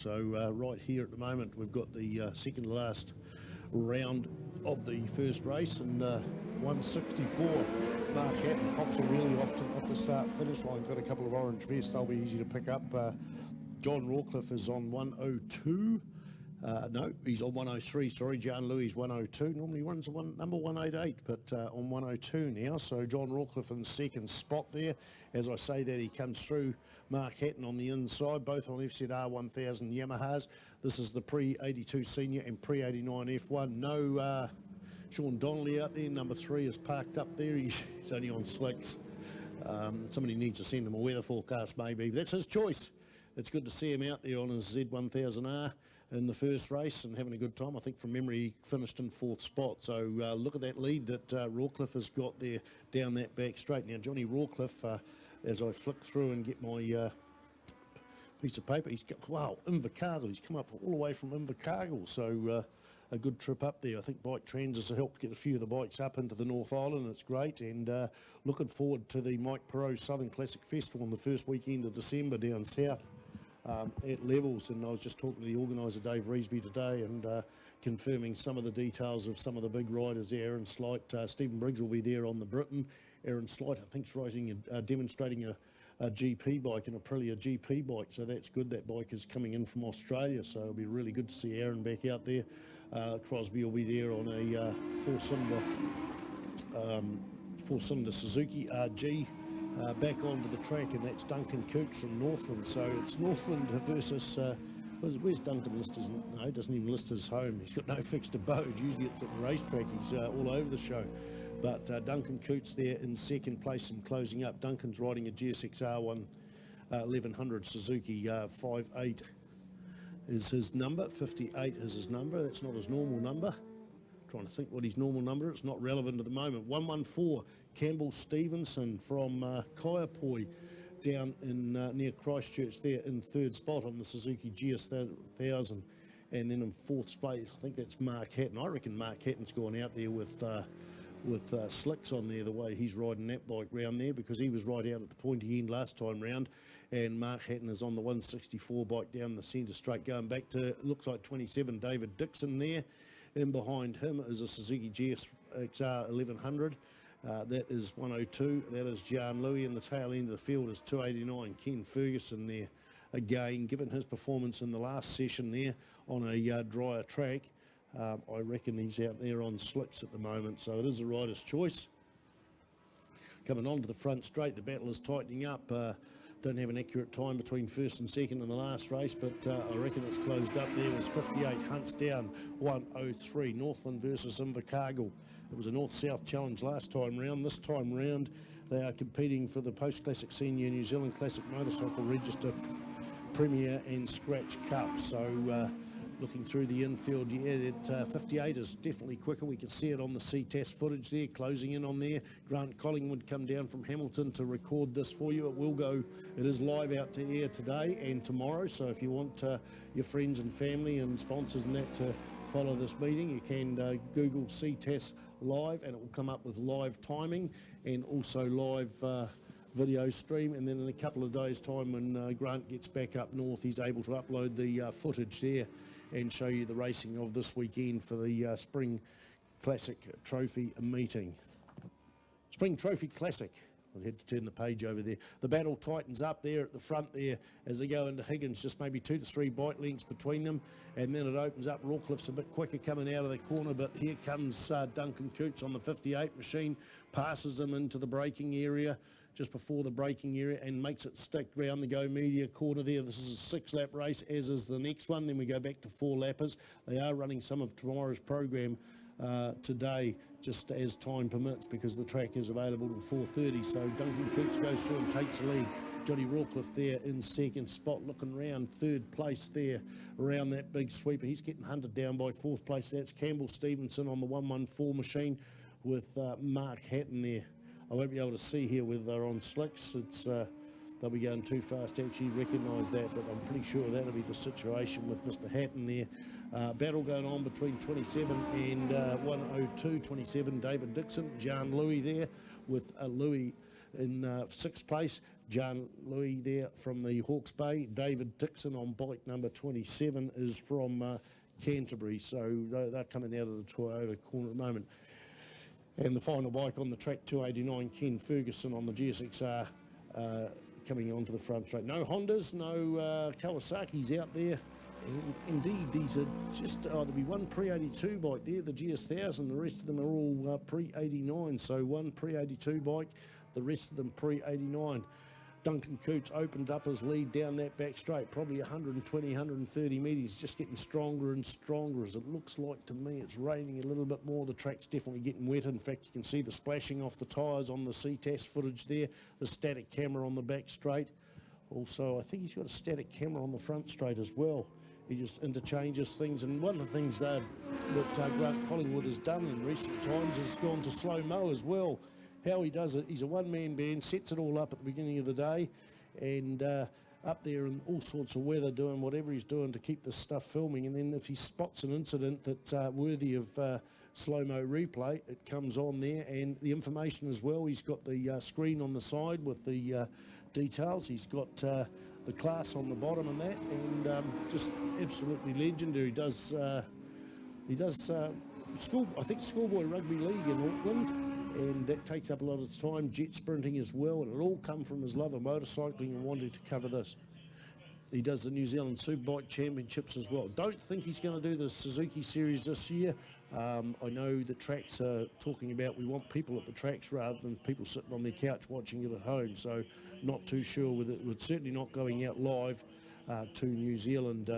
So right here at the moment we've got the second to last round of the first race, and 164. Mark Hatton pops a wheelie off the start finish line. Got a couple of orange vests, they'll be easy to pick up. John Rawcliffe is on 102. No, he's on 103, sorry. Jan Louis 102. Normally runs number 188, but on 102 now. So John Rawcliffe in second spot there. As I say that, he comes through. Mark Hatton on the inside, both on FZR 1000 Yamahas. This is the pre-82 senior and pre-89 F1. No Sean Donnelly out there. Number 3 is parked up there. He's only on slicks. Somebody needs to send him a weather forecast maybe. That's his choice. It's good to see him out there on his Z1000R in the first race and having a good time. I think from memory he finished in 4th spot. So look at that lead that Rawcliffe has got there down that back straight. Now Johnny Rawcliffe, as I flick through and get my piece of paper, he's got, wow, Invercargill. He's come up all the way from Invercargill. So a good trip up there. I think Bike Transits have helped get a few of the bikes up into the North Island. It's great, and looking forward to the Mike Perot Southern Classic Festival on the first weekend of December down south at Levels. And I was just talking to the organiser Dave Reesby today and confirming some of the details of some of the big riders there. Aaron Slight, Stephen Briggs will be there on the Britain. Aaron Slight, I think, is demonstrating a GP bike, an Aprilia GP bike, so that's good. That bike is coming in from Australia, so it'll be really good to see Aaron back out there. Crosby will be there on a four-cylinder Suzuki RG back onto the track, and that's Duncan Coots from Northland. So it's Northland versus where's Duncan list his? No, he doesn't even list his home. He's got no fixed abode. Usually it's at the racetrack. He's all over the show. But Duncan Coots there in second place and closing up. Duncan's riding a GSX-R 1100 Suzuki 58 is his number. 58 is his number. That's not his normal number. Trying to think what his normal number is. It's not relevant at the moment. 114, Campbell Stevenson from Kaiapoi down in near Christchurch there in 3rd spot on the Suzuki GS 1000. And then in 4th place, I think that's Mark Hatton. I reckon Mark Hatton's gone out there with slicks on there, the way he's riding that bike round there, because he was right out at the pointy end last time round, and Mark Hatton is on the 164 bike down the centre straight, going back to, it looks like 27, David Dixon there. In behind him is a Suzuki GSX-R 1100. That is 102. That is Jan Louis. In the tail end of the field is 289, Ken Ferguson there. Again, given his performance in the last session there on a drier track, I reckon he's out there on slicks at the moment, so it is the rider's choice. Coming on to the front straight, the battle is tightening up. Don't have an accurate time between first and second in the last race, but I reckon it's closed up there. It was 58, Hunts down 103. Northland versus Invercargill. It was a north-south challenge last time round. This time round, they are competing for the Post-Classic Senior New Zealand Classic Motorcycle Register Premier and Scratch Cup. So looking through the infield, yeah, that 58 is definitely quicker. We can see it on the Ctas footage there, closing in on there. Grant Collingwood come down from Hamilton to record this for you. It will go, it is live out to air today and tomorrow, so if you want your friends and family and sponsors and that to follow this meeting, you can Google Ctas live, and it will come up with live timing and also live video stream. And then in a couple of days time, when Grant gets back up north, he's able to upload the footage there and show you the racing of this weekend for the Spring Classic Trophy meeting. Spring Trophy Classic. I had to turn the page over there. The battle tightens up there at the front there as they go into Higgins, just maybe 2 to 3 bike lengths between them, and then it opens up. Rawcliffe's a bit quicker coming out of the corner, but here comes Duncan Coots on the 58 machine, passes him into the braking area, just before the braking area, and makes it stick round the Go Media corner there. This is a 6-lap race, as is the next one. Then we go back to 4 lappers. They are running some of tomorrow's program today, just as time permits, because the track is available till 4:30. So Duncan Coots goes through and takes the lead. Johnny Rawcliffe there in second spot, looking round 3rd place there around that big sweeper. He's getting hunted down by 4th place. That's Campbell Stevenson on the 114 machine with Mark Hatton there. I won't be able to see here whether they're on slicks. It's they'll be going too fast to actually recognise that, but I'm pretty sure that'll be the situation with Mr. Hatton there. Battle going on between 27 and 102. 27, David Dixon. Jan Louis there with Louis in 6th place. John Louis there from the Hawke's Bay. David Dixon on bike number 27 is from Canterbury, so they're coming out of the Toyota corner at the moment. And the final bike on the track, 289, Ken Ferguson on the GSXR coming onto the front straight. No Hondas, no Kawasaki's out there. And indeed, these are just, there'll be one pre-82 bike there, the GS1000, the rest of them are all pre-89. So one pre-82 bike, the rest of them pre-89. Duncan Coots opened up his lead down that back straight, probably 120, 130 metres, just getting stronger and stronger as it looks like to me. It's raining a little bit more. The track's definitely getting wetter. In fact, you can see the splashing off the tyres on the Ctas footage there, the static camera on the back straight. Also, I think he's got a static camera on the front straight as well. He just interchanges things, and one of the things that Grant Collingwood has done in recent times is gone to slow-mo as well. How he does it, he's a one-man band, sets it all up at the beginning of the day, and up there in all sorts of weather doing whatever he's doing to keep this stuff filming, and then if he spots an incident that's worthy of slow-mo replay, it comes on there, and the information as well. He's got the screen on the side with the details. He's got the class on the bottom and that, and just absolutely legendary. He does schoolboy rugby league in Auckland, and that takes up a lot of his time, jet sprinting as well, and it all come from his love of motorcycling and wanting to cover this. He does the New Zealand Superbike Championships as well. Don't think he's going to do the Suzuki Series this year. I know the tracks are talking about we want people at the tracks rather than people sitting on their couch watching it at home, so not too sure with it. We're certainly not going out live to New Zealand.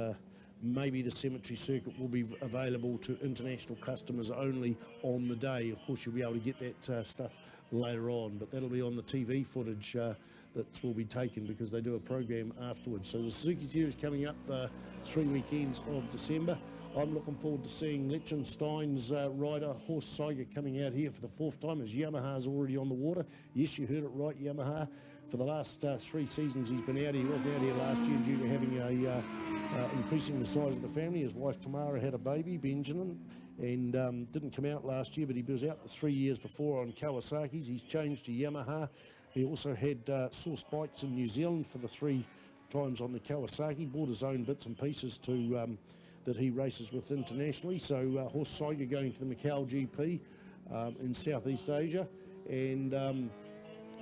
Maybe the cemetery circuit will be available to international customers only on the day. Of course, you'll be able to get that stuff later on, but that'll be on the TV footage that will be taken because they do a program afterwards. So the Suzuki Series coming up 3 weekends of December. I'm looking forward to seeing Liechtenstein's rider, Horst Seiger, coming out here for the 4th time as Yamaha's already on the water. Yes, you heard it right, Yamaha. For the last 3 seasons he's been out here. He wasn't out here last year due to having increasing the size of the family. His wife Tamara had a baby, Benjamin, and didn't come out last year, but he was out the 3 years before on Kawasaki's. He's changed to Yamaha. He also had source bikes in New Zealand for the 3 times on the Kawasaki, bought his own bits and pieces to that he races with internationally. So Horst Seiger going to the Macau GP in Southeast Asia, and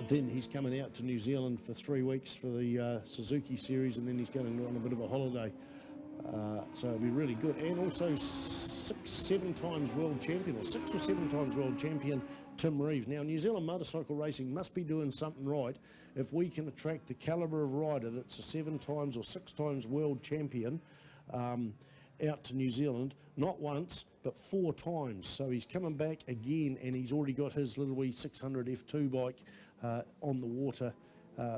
then he's coming out to New Zealand for 3 weeks for the Suzuki Series, and then he's going on a bit of a holiday. So it'll be really good. And also 6 or 7 times world champion Tim Reeves. Now, New Zealand motorcycle racing must be doing something right if we can attract the calibre of rider that's a 7 times or 6 times world champion out to New Zealand, not once, but 4 times. So he's coming back again, and he's already got his little wee 600 F2 bike on the water.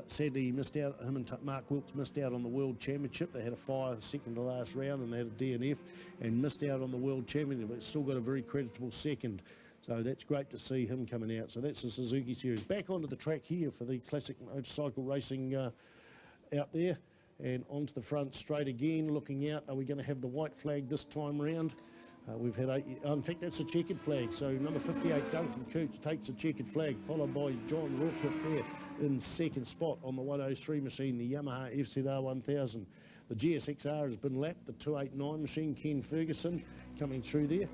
Sadly, he missed out. Him and Mark Wilkes missed out on the World Championship. They had a fire the second to last round, and they had a DNF and missed out on the World Championship, but still got a very creditable second. So that's great to see him coming out. So that's the Suzuki Series. Back onto the track here for the classic motorcycle racing out there. And onto the front straight again, looking out. Are we going to have the white flag this time round? We've had 8, in fact that's a checkered flag, so number 58 Duncan Coots takes a checkered flag, followed by John Rawcliffe there in 2nd spot on the 103 machine, the Yamaha FZR 1000. The GSXR has been lapped, the 289 machine, Ken Ferguson coming through there. In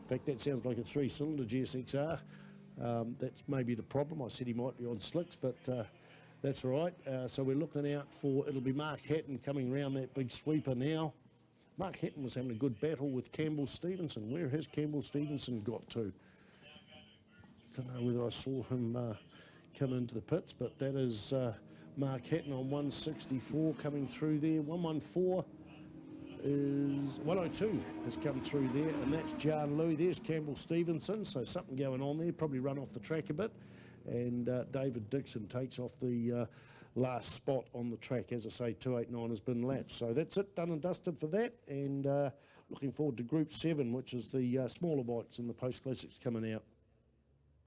fact that sounds like a 3-cylinder GSXR. That's maybe the problem. I said he might be on slicks, but that's all right. So we're looking out for, it'll be Mark Hatton coming around that big sweeper now. Mark Hatton was having a good battle with Campbell Stevenson. Where has Campbell Stevenson got to? Don't know whether I saw him come into the pits, but that is Mark Hatton on 164 coming through there. 114 is 102 has come through there, and that's John Louis. There's Campbell Stevenson, so something going on there, probably run off the track a bit. And David Dixon takes off the last spot on the track. As I say, 289 has been lapped. So that's it, done and dusted for that. And looking forward to Group 7, which is the smaller bikes and the post classics coming out.